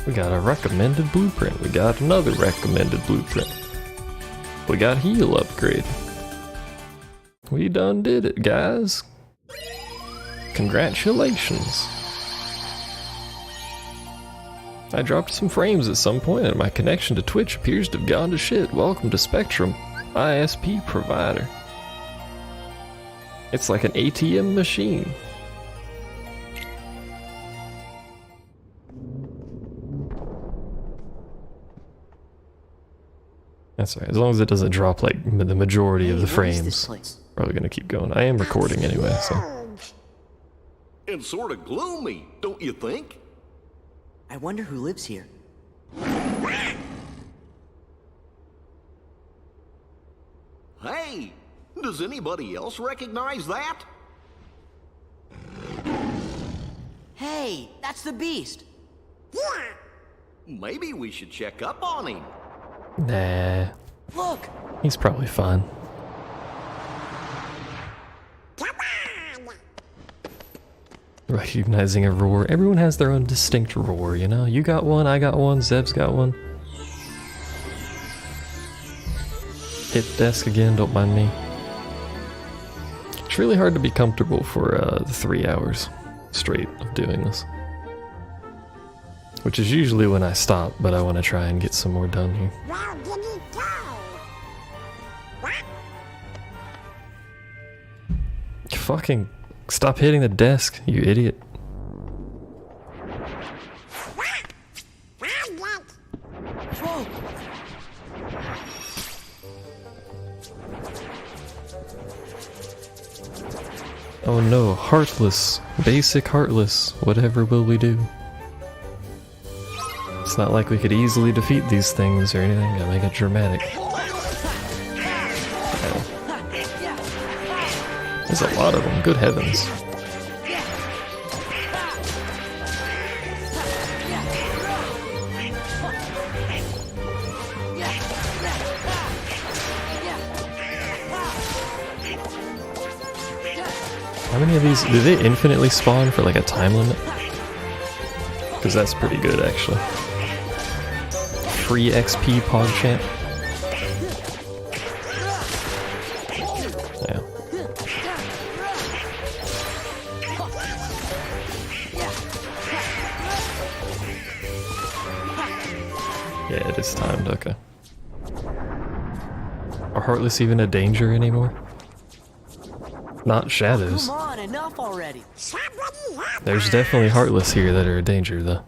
We got a recommended blueprint. We got another recommended blueprint. We got heal upgrade. We done did it, guys. Congratulations. I dropped some frames at some point and my connection to Twitch appears to have gone to shit. Welcome to Spectrum, ISP provider. It's like an ATM machine. That's right, as long as it doesn't drop like the majority of the frames. Probably gonna keep going. I am recording anyway, so. And sort of gloomy, don't you think? I wonder who lives here. Hey, does anybody else recognize that? Hey, that's the beast. Maybe we should check up on him. Nah. Look. He's probably fine. Recognizing a roar. Everyone has their own distinct roar, you know? You got one, I got one, Zeb's got one. Hit desk again, don't mind me. It's really hard to be comfortable for the 3 hours straight of doing this. Which is usually when I stop, but I want to try and get some more done here. Where did he go? Fucking stop hitting the desk, you idiot. Whoa. Oh no, heartless. Basic heartless. Whatever will we do? It's not like we could easily defeat these things or anything. Gotta make it dramatic. There's a lot of them, good heavens. How many of these, do they infinitely spawn for like a time limit? Because that's pretty good actually. Free XP PogChamp. Yeah. Yeah, it is timed, okay. Are Heartless even a danger anymore? Not shadows. Come on, enough already. There's definitely Heartless here that are a danger though.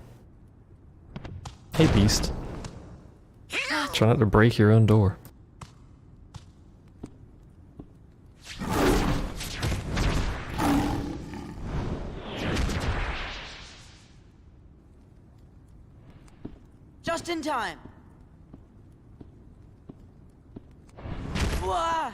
Hey beast. Try not to break your own door. Just in time. Wah!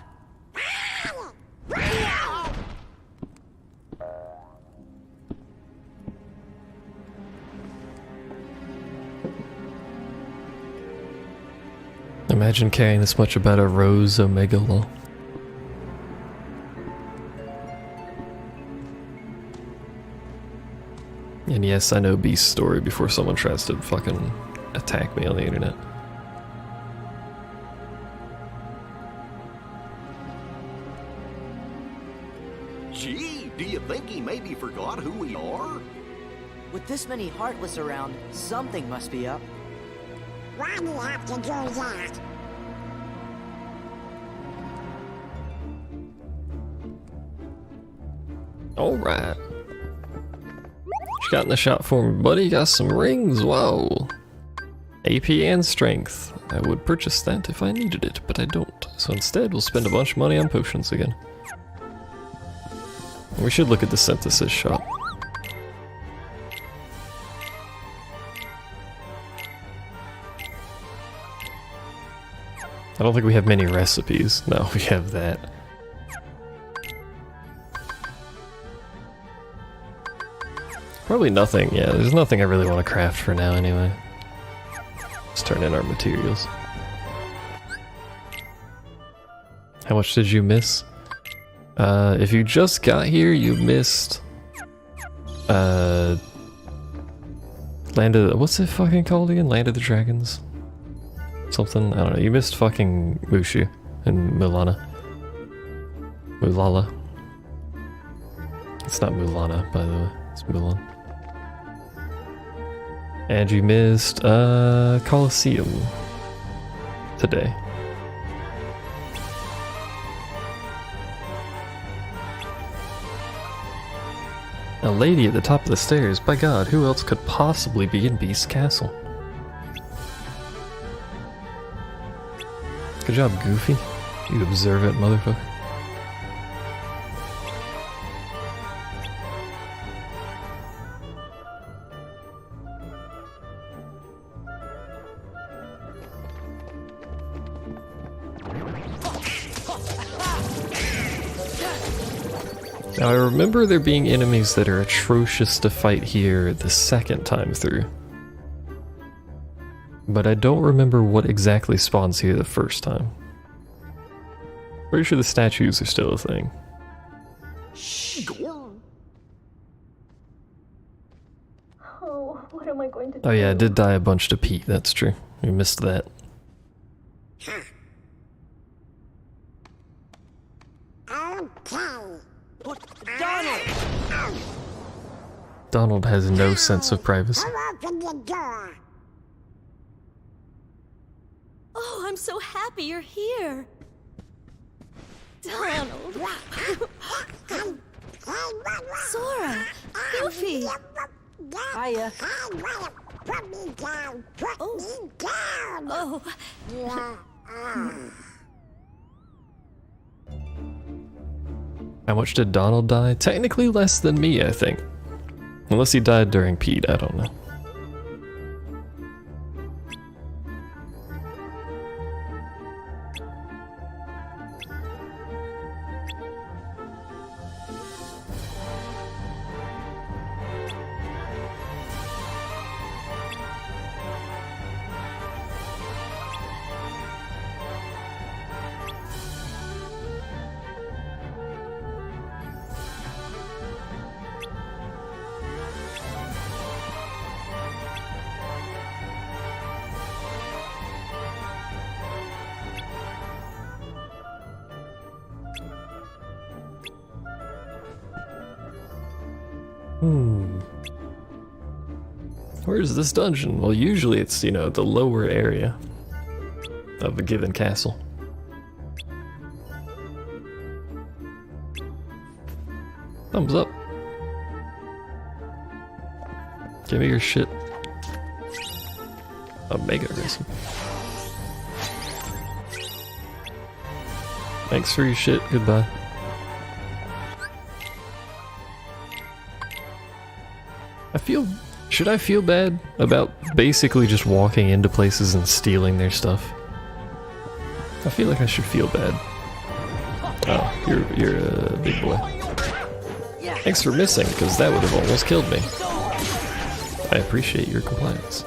Imagine caring this much about a Rose Omega lol. And yes, I know Beast's story before someone tries to fucking attack me on the internet. Gee, do you think he maybe forgot who we are? With this many Heartless around, something must be up. Why do you have to do that? Alright. What you got in the shop for me, buddy? Got some rings, whoa. AP and strength. I would purchase that if I needed it, but I don't. So instead, we'll spend a bunch of money on potions again. We should look at the synthesis shop. I don't think we have many recipes. No, we have that. Probably nothing, yeah, there's nothing I really want to craft for now anyway. Let's turn in our materials. How much did you miss? If you just got here, you missed What's it fucking called again? Land of the Dragons? Something? I don't know. You missed fucking Mushu and Mulana. Mulala. It's not Mulana, by the way. It's Mulan. And you missed Colosseum today. A lady at the top of the stairs. By God, who else could possibly be in Beast Castle? Good job, Goofy. You observant motherfucker. Now I remember there being enemies that are atrocious to fight here the second time through. But I don't remember what exactly spawns here the first time. Pretty sure the statues are still a thing. Oh, what am I going to do? Oh yeah, I did die a bunch to Pete, that's true. We missed that. Okay. But Donald! Donald has no sense of privacy. Who opened the door? Oh, I'm so happy you're here. Donald. Sora. Goofy. Hiya. Put me down. Put me down. Oh, How much did Donald die? Technically less than me, I think. Unless he died during Pete, I don't know. Where's this dungeon? Well, usually it's, you know, the lower area of a given castle. Thumbs up. Give me your shit. Omega Racing. Thanks for your shit, goodbye. Should I feel bad about basically just walking into places and stealing their stuff? I feel like I should feel bad. Oh, you're a big boy. Thanks for missing, because that would have almost killed me. I appreciate your compliance.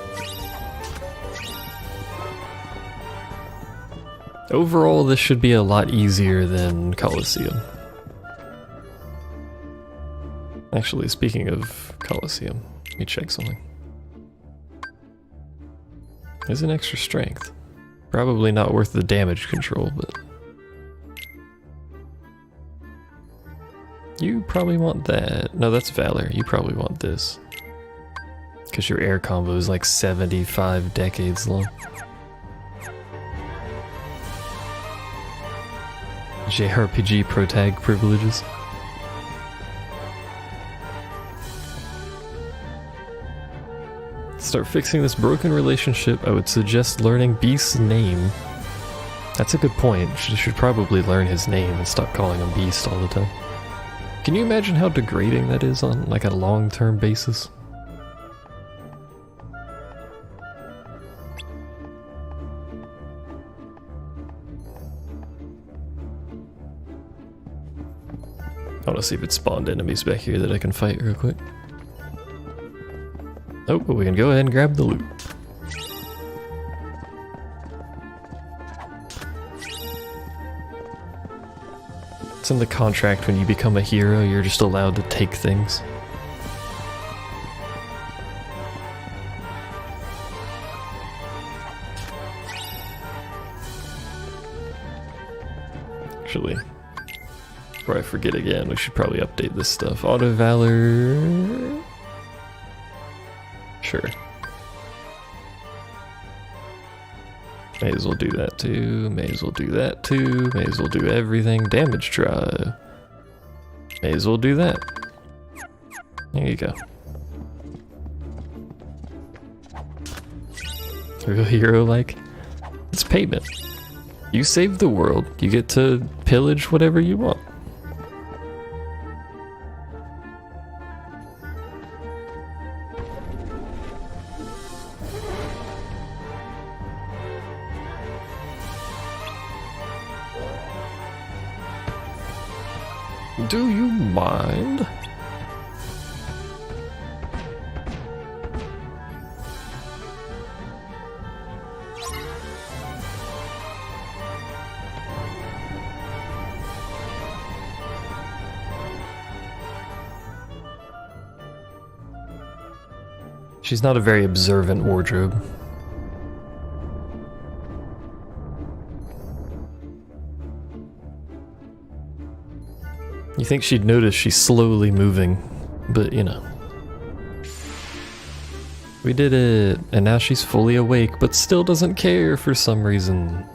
Overall, this should be a lot easier than Colosseum. Actually, speaking of Colosseum, let me check something. There's an extra strength. Probably not worth the damage control, but... You probably want that. No, that's Valor. You probably want this. Because your air combo is like 75 decades long. JRPG protag privileges. Start fixing this broken relationship. I would suggest learning Beast's name. That's a good point. She should probably learn his name and stop calling him Beast all the time. Can you imagine how degrading that is on like a long-term basis? I want to see if it spawned enemies back here that I can fight real quick. Oh, but we can go ahead and grab the loot. It's in the contract when you become a hero, you're just allowed to take things. actually. Before I forget again, we should probably update this stuff. Auto Valor. Sure. May as well do that too. May as well do that too. May as well do everything. Damage try. May as well do that. There you go. Real hero like? It's payment. You save the world, you get to pillage whatever you want. Do you mind? She's not a very observant wardrobe. You think she'd notice she's slowly moving, but you know. We did it, and now she's fully awake, but still doesn't care for some reason.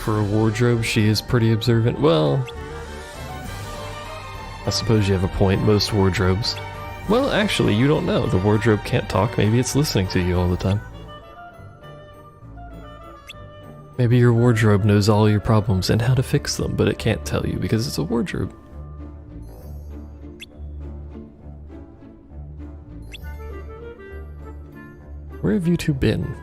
For a wardrobe, she is pretty observant. Well, I suppose you have a point, most wardrobes. Well, actually, you don't know. The wardrobe can't talk. Maybe it's listening to you all the time. Maybe your wardrobe knows all your problems and how to fix them, but it can't tell you because it's a wardrobe. Where have you two been?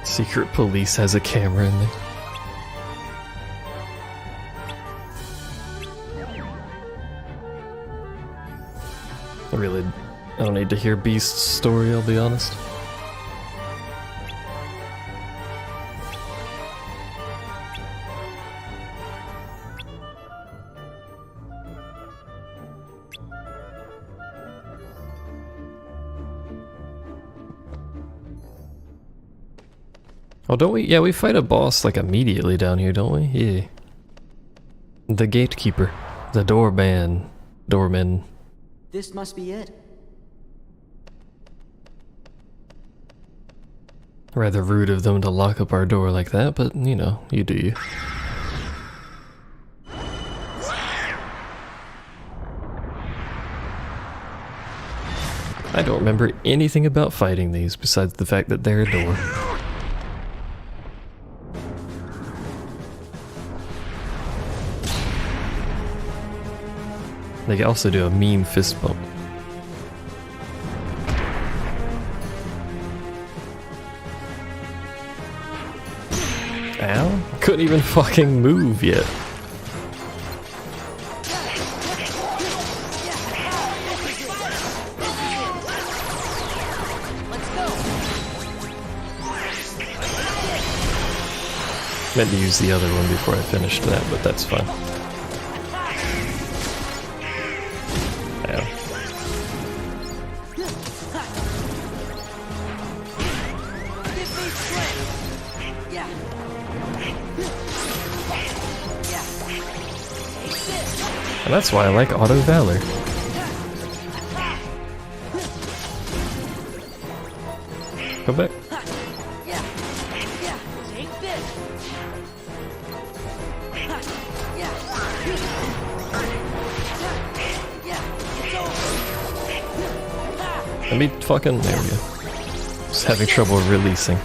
Secret police has a camera in there. I don't need to hear Beast's story, I'll be honest. Oh, don't we? Yeah, we fight a boss like immediately down here, don't we? Yeah. The gatekeeper. The doorman. Doorman. This must be it. Rather rude of them to lock up our door like that, but you know, you do you. I don't remember anything about fighting these besides the fact that they're a door. They can also do a mean fist bump. Ow? Couldn't even fucking move yet. Meant to use the other one before I finished that, but that's fine. And that's why I like Auto Valor. Go back. Let me fucking, there we go. Just having trouble releasing.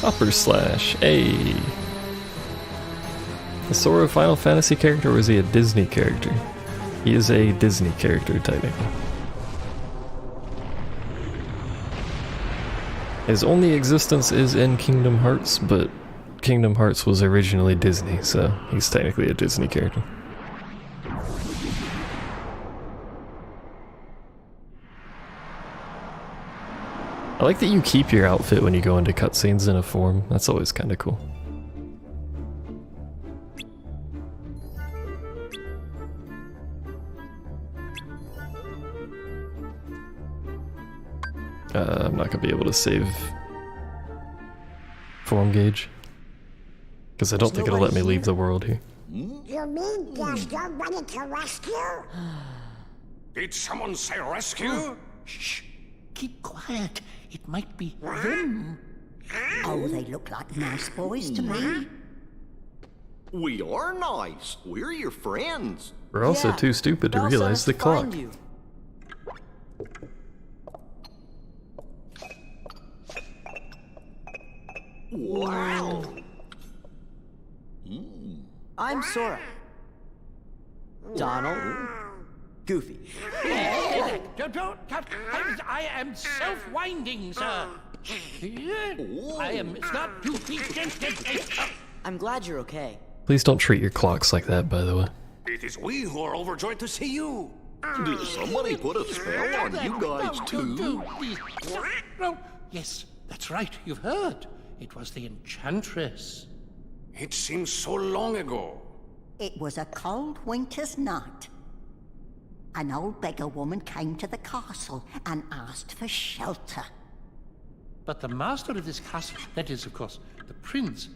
Upper slash, A. Is Sora a Final Fantasy character or is he a Disney character? He is a Disney character, technically. His only existence is in Kingdom Hearts, but Kingdom Hearts was originally Disney, so he's technically a Disney character. I like that you keep your outfit when you go into cutscenes in a form. That's always kind of cool. I'm not gonna be able to save form gauge because I don't think it'll let me leave the world here. You mean there's nobody to rescue? Did someone say rescue? Shh! Keep quiet. It might be them. Oh, they look like nice boys to me. We are nice. We're your friends. We're also Yeah, too stupid to Belle realize the said to find clock. you. Wow. I'm Sora. Donald. Goofy. I am self-winding, sir. I am. It's not goofy. I'm glad you're okay. Please don't treat your clocks like that, by the way. It is we who are overjoyed to see you. Did somebody put a spell on you guys too? No. Yes, that's right. You've heard. It was the Enchantress. It seems so long ago. It was a cold winter's night. An old beggar woman came to the castle and asked for shelter. But the master of this castle, that is, of course, the prince...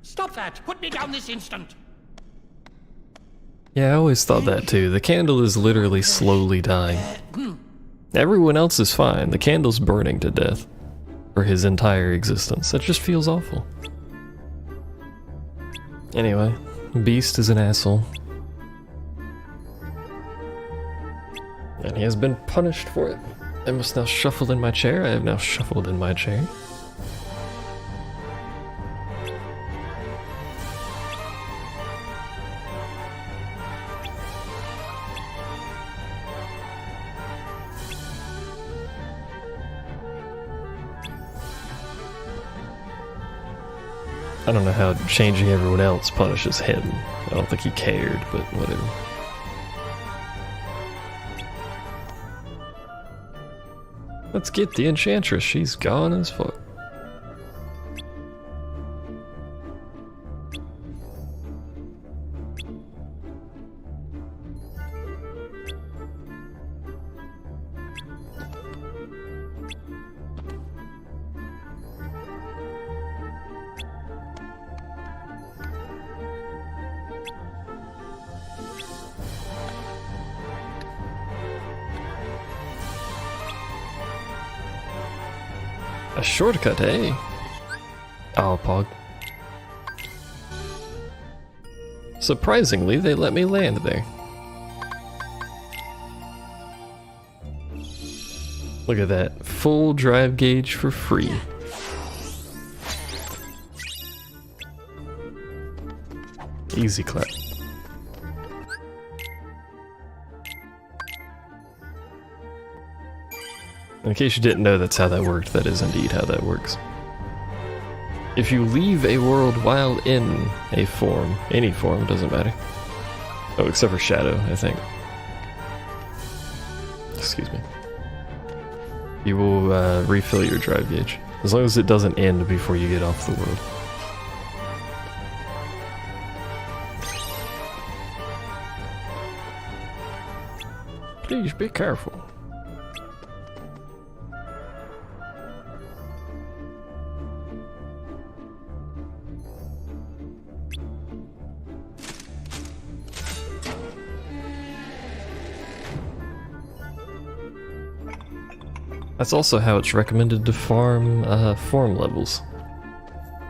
Stop that! Put me down this instant! Yeah, I always thought that too. The candle is literally slowly dying. Everyone else is fine. The candle's burning to death. For his entire existence. That just feels awful. Anyway, Beast is an asshole. And he has been punished for it. I must now shuffle in my chair. I have now shuffled in my chair. I don't know how changing everyone else punishes him. I don't think he cared, but whatever. Let's get the Enchantress. She's gone as fuck. A shortcut, eh? Oh, Pog. Surprisingly, they let me land there. Look at that. Full drive gauge for free. Easy clap. In case you didn't know that's how that worked, that is indeed how that works. If you leave a world while in a form, any form, doesn't matter. Oh, except for Shadow, I think. Excuse me. You will refill your drive gauge. As long as it doesn't end before you get off the world. Please be careful. That's also how it's recommended to farm form levels.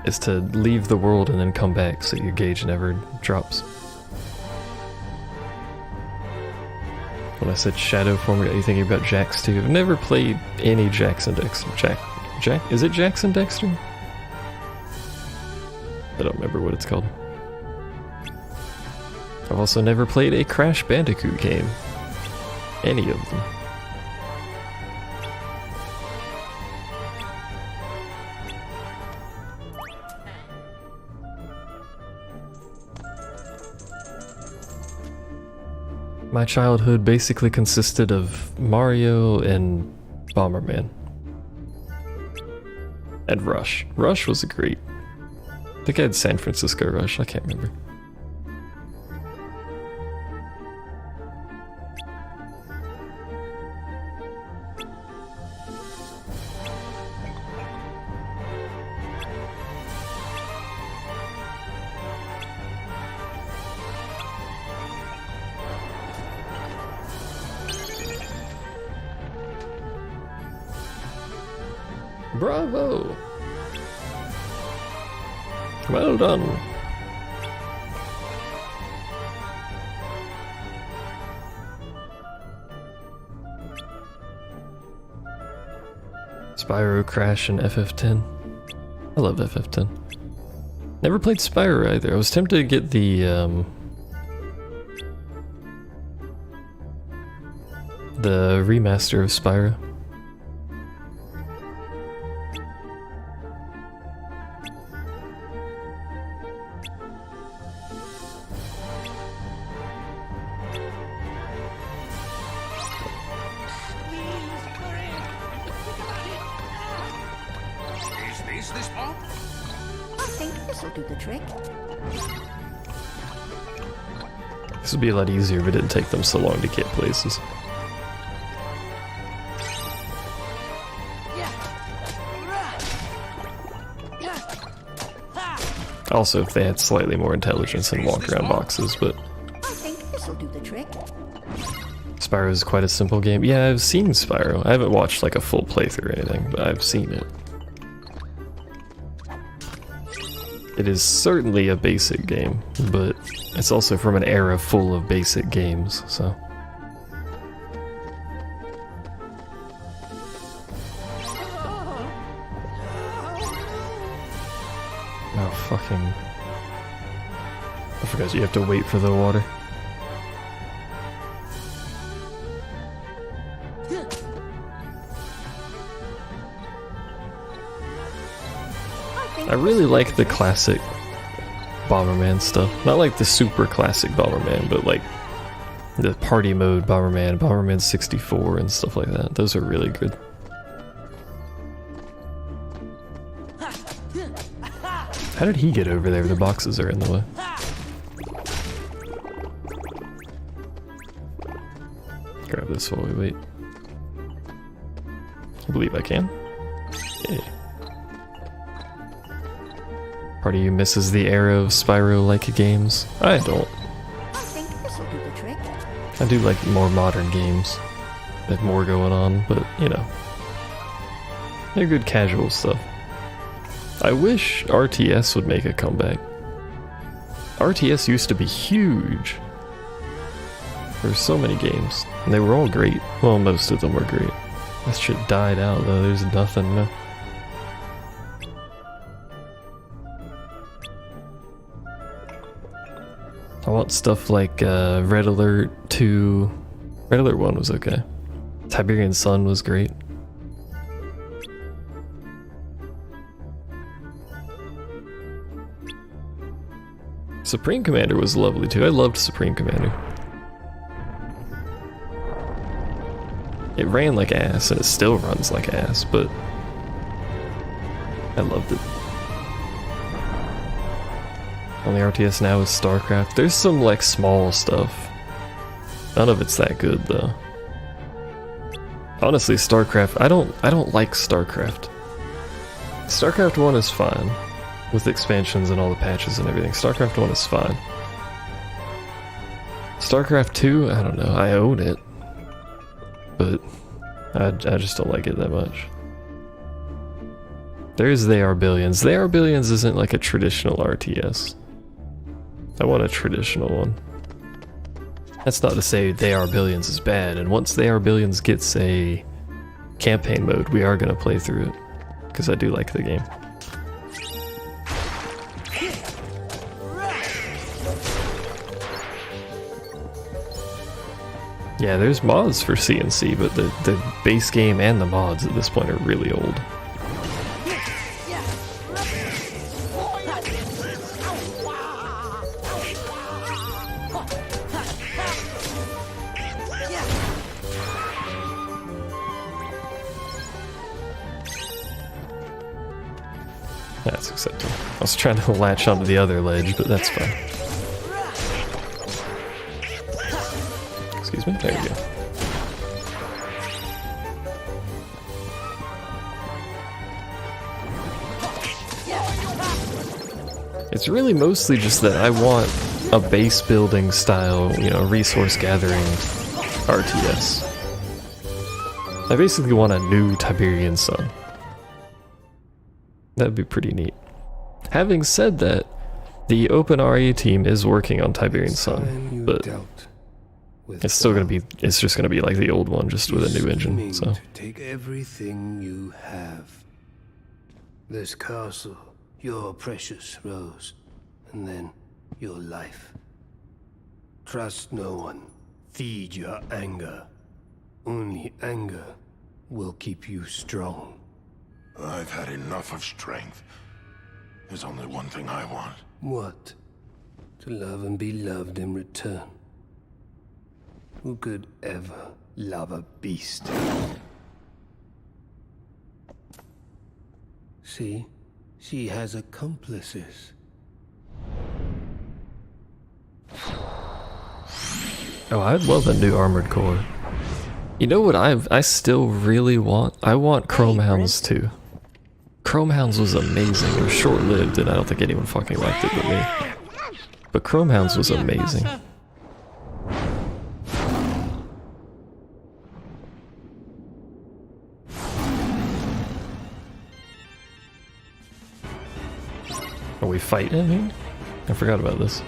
Is to leave the world and then come back so your gauge never drops. When I said Shadow form, are you thinking about Jax too? I've never played any Jackson Dexter. Is it Jackson Dexter? I don't remember what it's called. I've also never played a Crash Bandicoot game. Any of them. My childhood basically consisted of Mario and Bomberman. And Rush. Rush was great. I think I had San Francisco Rush, I can't remember. Bravo! Well done. Spyro, Crash, and FF10. I love FF10. Never played Spyro either. I was tempted to get the remaster of Spyro. Is this Bob? I think this'll do the trick. This would be a lot easier if it didn't take them so long to get places. Also, if they had slightly more intelligence and walk around boxes, but I think this'll do the trick. Spyro is quite a simple game. Yeah, I've seen Spyro. I haven't watched like a full playthrough or anything, but I've seen it. It is certainly a basic game, but it's also from an era full of basic games, so. Oh, fucking. I forgot you have to wait for the water. I really like the classic Bomberman stuff. Not like the super classic Bomberman, but like the party mode Bomberman, Bomberman 64 and stuff like that. Those are really good. How did he get over there? The boxes are in the way. Grab this while we wait. I believe I can. Yeah. Part of you misses the era of Spyro-like games. I don't. I think this'll do the trick. I do like more modern games. They have more going on, but you know. They're good casual stuff. I wish RTS would make a comeback. RTS used to be huge. There were so many games, and they were all great. Well, most of them were great. That shit died out though, there's nothing now. I want stuff like Red Alert 2. Red Alert 1 was okay. Tiberian Sun was great. Supreme Commander was lovely too. I loved Supreme Commander. It ran like ass, and it still runs like ass, but I loved it. Only RTS now is StarCraft. There's some like small stuff. None of it's that good though. Honestly, StarCraft, I don't like StarCraft. StarCraft 1 is fine. With expansions and all the patches and everything. StarCraft 1 is fine. StarCraft 2, I don't know. I own it. But I just don't like it that much. There's They Are Billions. They Are Billions isn't like a traditional RTS. I want a traditional one. That's not to say They Are Billions is bad, and once They Are Billions gets a campaign mode, we are going to play through it. Because I do like the game. Yeah, there's mods for CNC, but the base game and the mods at this point are really old. That's acceptable. I was trying to latch onto the other ledge, but that's fine. Excuse me? There you go. It's really mostly just that I want a base building style, you know, resource gathering RTS. I basically want a new Tiberian Sun. That'd be pretty neat. Having said that, the OpenRE team is working on Tiberian Sun, but it's still gonna be, it's just gonna be like the old one, just with a new engine, so. Take everything you have. This castle, your precious Rose, and then your life. Trust no one. Feed your anger. Only anger will keep you strong. I've had enough of strength. There's only one thing I want. What? To love and be loved in return. Who could ever love a beast? See? She has accomplices. Oh, I'd love a new armored core. You know what I still really want? I want Chrome Hounds too. Chrome Hounds was amazing. It was short-lived and I don't think anyone fucking liked it but me. But Chrome Hounds was amazing. Are we fighting here? I forgot about this.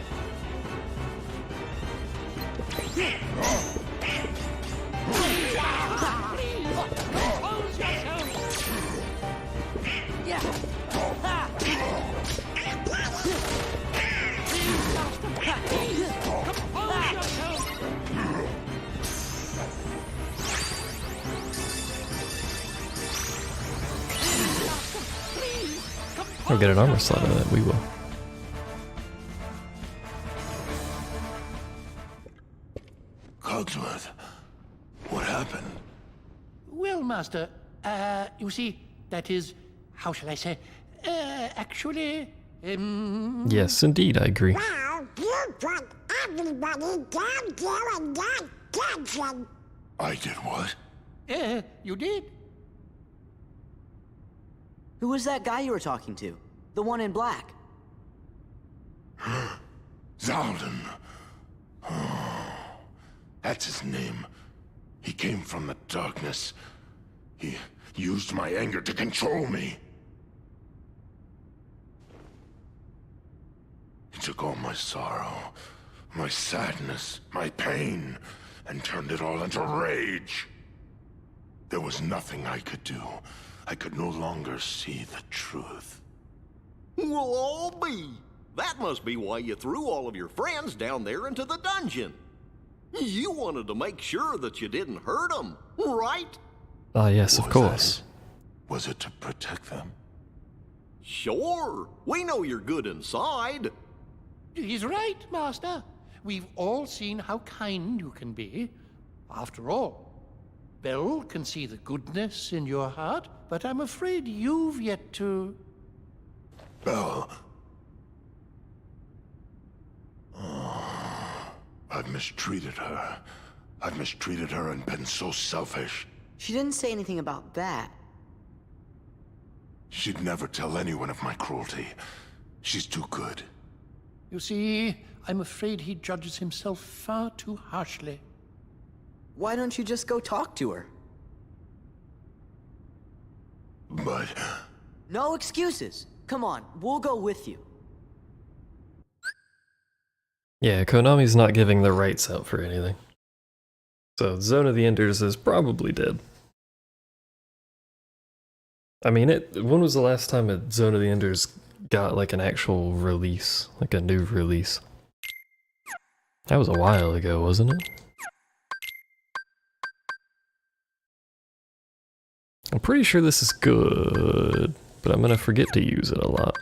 We'll get an armor slot out of that, we will. Cogsworth, what happened? Well, Master, you see, that is, how shall I say, actually, Yes, indeed, I agree. Well, you put everybody down there in that dungeon. I did what? You did. Who was that guy you were talking to? The one in black. Zaldin. That's his name. He came from the darkness. He used my anger to control me. He took all my sorrow, my sadness, my pain, and turned it all into rage. There was nothing I could do. I could no longer see the truth. Well, I'll be. That must be why you threw all of your friends down there into the dungeon. You wanted to make sure that you didn't hurt them, right? Ah, yes, of course. Was it to protect them? Sure. We know you're good inside. He's right, Master. We've all seen how kind you can be. After all, Belle can see the goodness in your heart, but I'm afraid you've yet to... Belle. Oh, I've mistreated her. I've mistreated her and been so selfish. She didn't say anything about that. She'd never tell anyone of my cruelty. She's too good. You see, I'm afraid he judges himself far too harshly. Why don't you just go talk to her? But... No excuses. Come on, we'll go with you. Yeah, Konami's not giving the rights out for anything. So, Zone of the Enders is probably dead. I mean, when was the last time a Zone of the Enders got like an actual release? Like a new release? That was a while ago, wasn't it? I'm pretty sure this is good, but I'm gonna forget to use it a lot.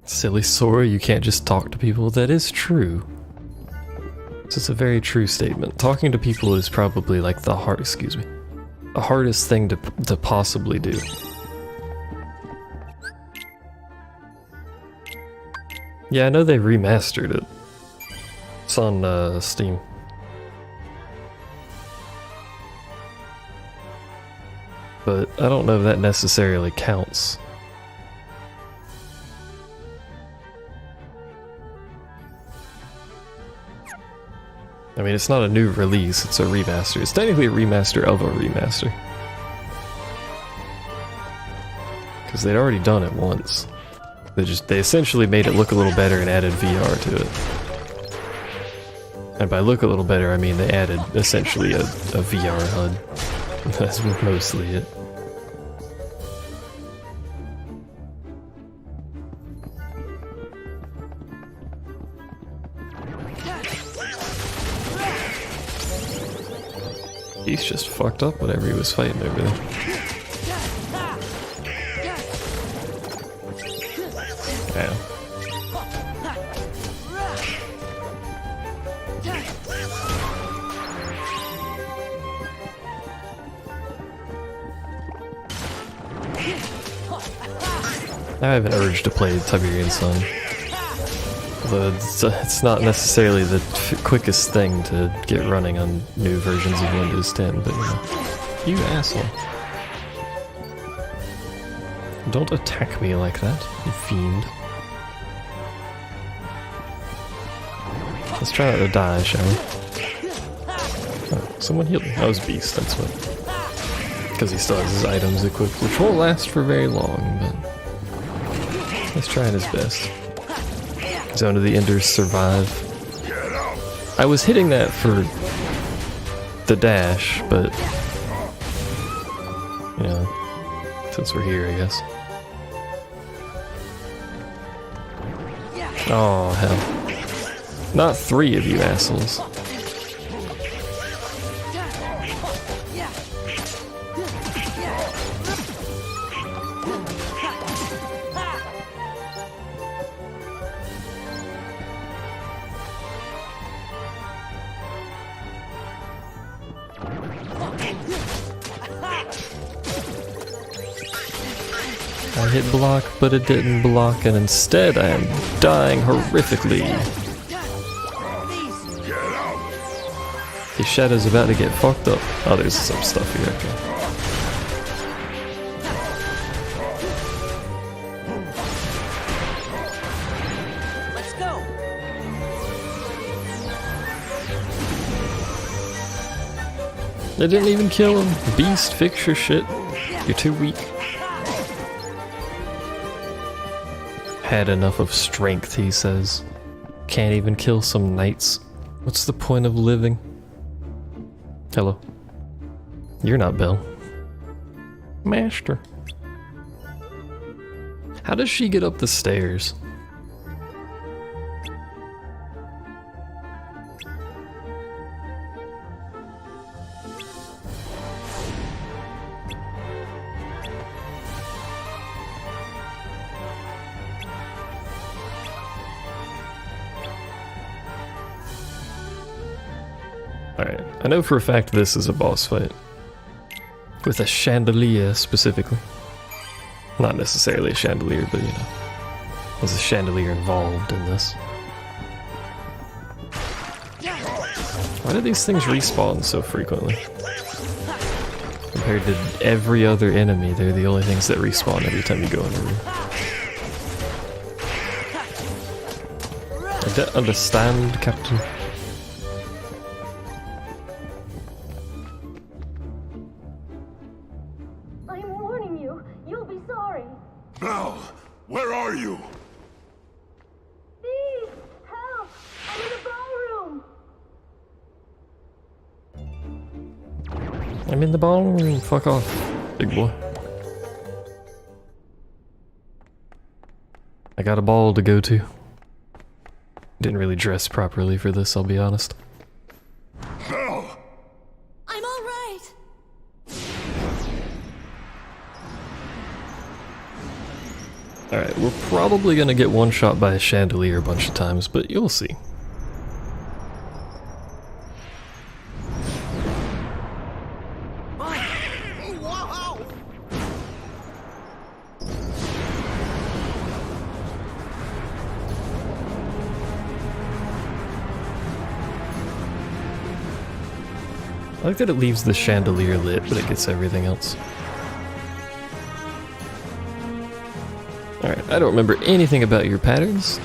Silly Sora, you can't just talk to people. That is true. This is a very true statement. Talking to people is probably like the hardest thing to possibly do. Yeah, I know they remastered it. It's on Steam. But I don't know if that necessarily counts. I mean, it's not a new release, it's a remaster. It's technically a remaster of a remaster. Because they'd already done it once. They essentially made it look a little better and added VR to it. And by look a little better, I mean they added essentially a VR HUD. That's mostly it. He's just fucked up whatever he was fighting over there. Wow. I have an urge to play Tiberian Sun. Although it's not necessarily the quickest thing to get running on new versions of Windows 10, but you asshole. Don't attack me like that, you fiend. Let's try not to die, shall we? Oh, someone healed me. That was Beast, that's what. Because he still has his items equipped, which won't last for very long, but let's try his best. Zone of the Enders survive. I was hitting that for the dash, but you know, since we're here, I guess. Oh hell! Not three of you assholes. I hit block, but it didn't block, and instead I am dying horrifically. His shadow's about to get fucked up. Oh, there's some stuff here, okay. Let's go. They didn't even kill him. Beast, fix your shit. You're too weak. Had enough of strength, he says. Can't even kill some knights. What's the point of living? Hello. You're not Belle. Master. How does she get up the stairs? Alright, I know for a fact this is a boss fight. With a chandelier, specifically. Not necessarily a chandelier, but you know. There's a chandelier involved in this. Why do these things respawn so frequently? Compared to every other enemy, they're the only things that respawn every time you go in a room. I don't understand, Captain. Belle, where are you? Please, help! I'm in the ballroom. I'm in the ballroom. Fuck off, big boy. I got a ball to go to. Didn't really dress properly for this, I'll be honest. Belle! I'm all right. Alright, we're probably gonna get one shot by a chandelier a bunch of times, but you'll see. Wow! I like that it leaves the chandelier lit, but it gets everything else. Alright, I don't remember anything about your patterns.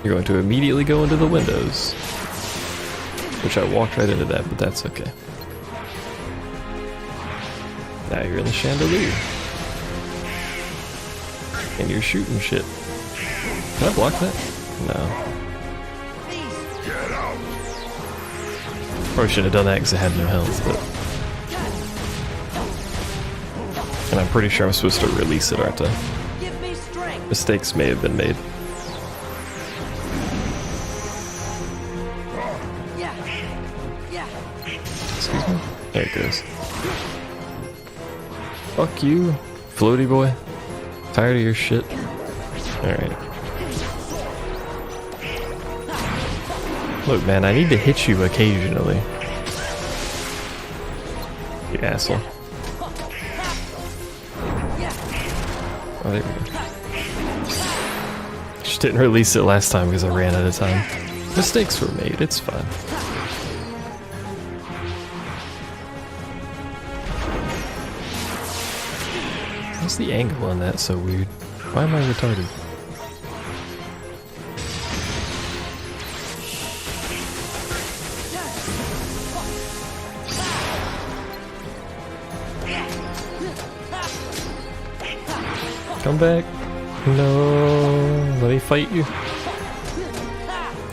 You're going to immediately go into the windows. Which I walked right into that, but that's okay. Now you're in the chandelier. And you're shooting shit. Can I block that? No. Probably shouldn't have done that because I had no health, but... And I'm pretty sure I'm supposed to release it, aren't I? Mistakes may have been made. Excuse me? There it goes. Fuck you, floaty boy. Tired of your shit. Alright. Look, man, I need to hit you occasionally. You asshole. Oh, there we go. Just didn't release it last time because I ran out of time. Mistakes were made, it's fine. What's the angle on that so weird? Why am I retarded? Come back. No. Let me fight you.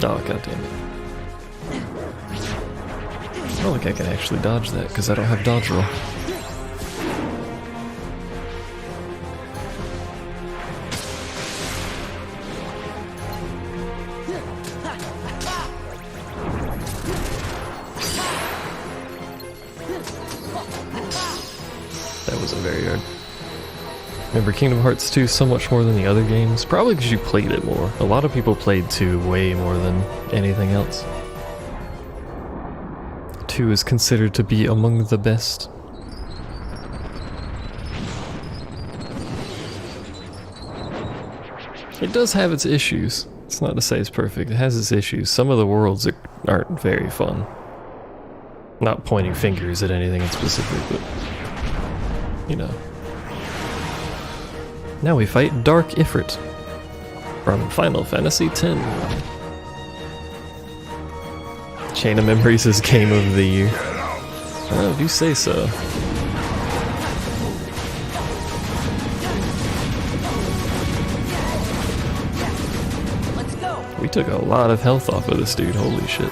Oh, god damn it. I don't think I can actually dodge that because I don't have dodge roll. That wasn't very hard. Remember Kingdom Hearts 2 so much more than the other games? Probably because you played it more. A lot of people played 2 way more than anything else. 2 is considered to be among the best. It does have its issues. It's not to say it's perfect. It has its issues. Some of the worlds aren't very fun. Not pointing fingers at anything in specific, but... you know. Now we fight Dark Ifrit from Final Fantasy X. Chain of Memories is Game of the Year. Oh, do say so. We took a lot of health off of this dude, holy shit.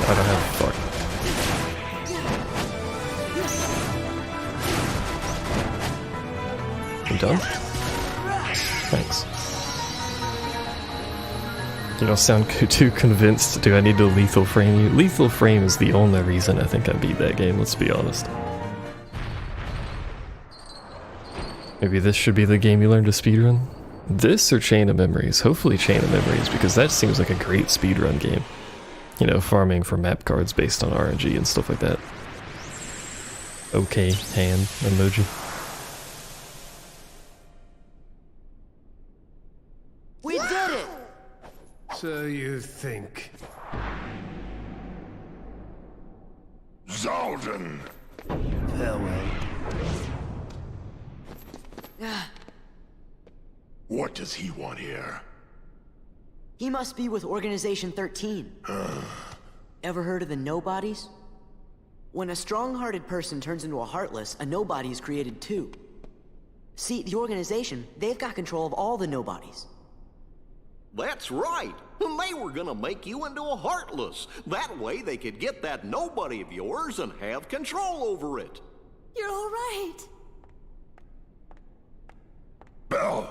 I don't have fuck. You done? Thanks. You don't sound too convinced. Do I need to lethal frame you? Lethal frame is the only reason I think I beat that game, let's be honest. Maybe this should be the game you learn to speedrun? This or Chain of Memories? Hopefully Chain of Memories, because that seems like a great speedrun game. You know, farming for map cards based on RNG and stuff like that. Okay, hand emoji. We did it! So you think. Zaldin! Farewell. What does he want here? He must be with Organization 13. Ever heard of the Nobodies? When a strong-hearted person turns into a Heartless, a Nobody is created too. See, the organization, they've got control of all the Nobodies. That's right. They were gonna make you into a Heartless. That way they could get that nobody of yours and have control over it. You're all right. Bell!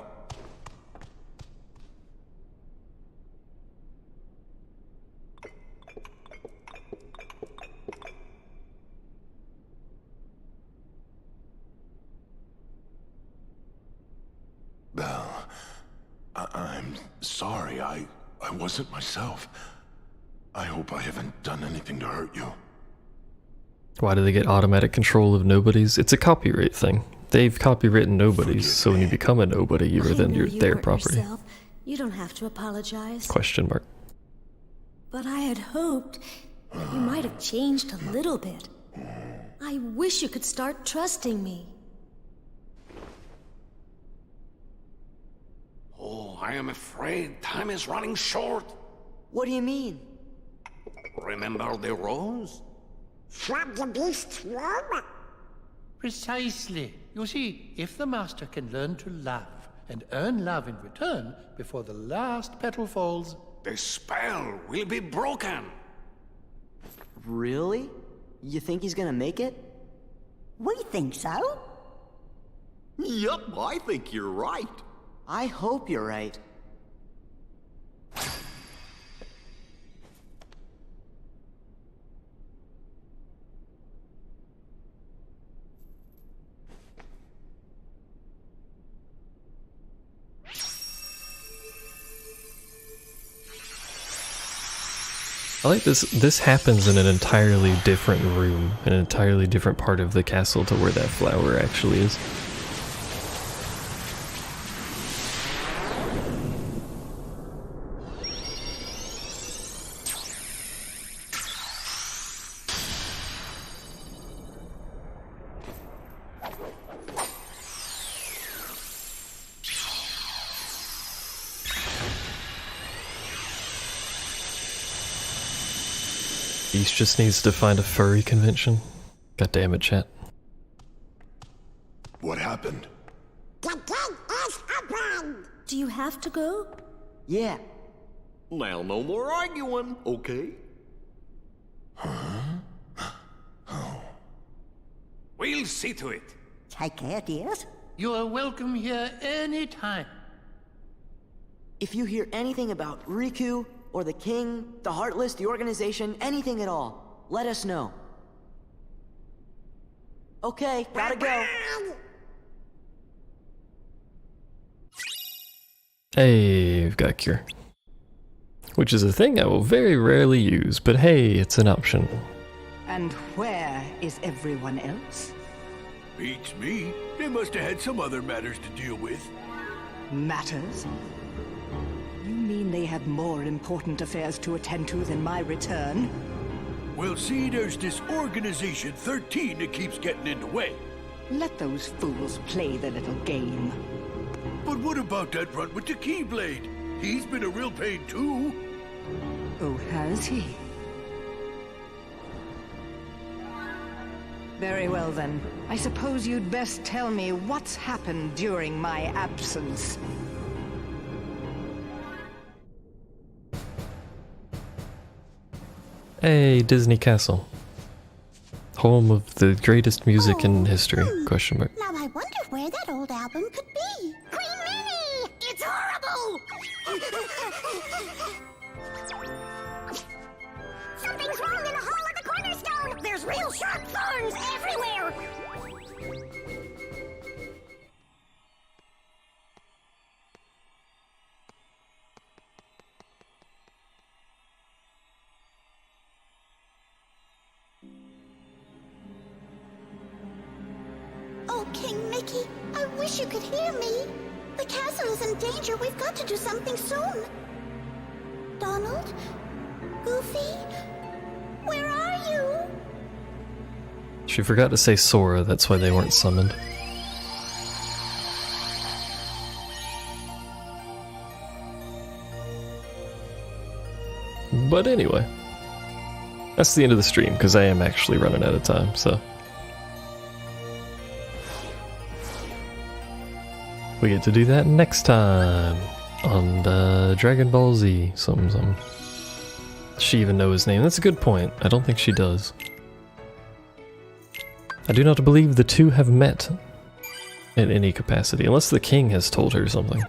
Bell, I'm sorry. I wasn't myself. I hope I haven't done anything to hurt you. Why do they get automatic control of nobodies? It's a copyright thing. They've copywritten nobodies, so when you become a nobody, you are then their property. Yourself. You don't have to apologize. Question mark. But I had hoped that you might have changed a little bit. I wish you could start trusting me. Oh, I am afraid time is running short. What do you mean? Remember the rose? From the beast's room? Precisely. You see, if the master can learn to love and earn love in return before the last petal falls, the spell will be broken. Really? You think he's gonna make it? We think so. Yup, I think you're right. I hope you're right. I like this. This happens in an entirely different room, an entirely different part of the castle to where that flower actually is. Beast just needs to find a furry convention. God damn it, chat. What happened? The gate is open! Do you have to go? Yeah. Now no more arguing, okay? We'll see to it. Take care, dears. you are welcome here any time. If you hear anything about Riku, or the king, the Heartless, the organization, anything at all, let us know. Okay, gotta go. Hey, we've got Cure. Which is a thing I will very rarely use, but hey, it's an option. And where is everyone else? Beats me. They must have had some other matters to deal with. Matters? You mean they have more important affairs to attend to than my return? Well, see, there's this Organization 13 that keeps getting in the way. Let those fools play their little game. But what about that runt with the Keyblade? He's been a real pain, too. Oh, has he? Very well, then. I suppose you'd best tell me what's happened during my absence. Hey, Disney Castle. Home of the greatest music in history, question mark. Now I wonder where that old album could be. Queen Minnie! It's horrible! Something's wrong in the hall of the cornerstone! There's real sharp thorns everywhere! Oh, King Mickey, I wish you could hear me. The castle is in danger. We've got to do something soon. Donald? Goofy? Where are you? She forgot to say Sora, that's why they weren't summoned. But anyway, that's the end of the stream, because I am actually running out of time, so. We get to do that next time on Dragon Ball Z, something. Does she even know his name? That's a good point. I don't think she does. I do not believe the two have met. in any capacity, unless the king has told her something.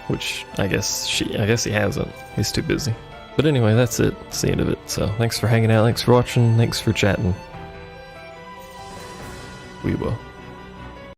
Which I guess he hasn't. He's too busy. But anyway, that's it. That's the end of it. So thanks for hanging out, thanks for watching, thanks for chatting. We will.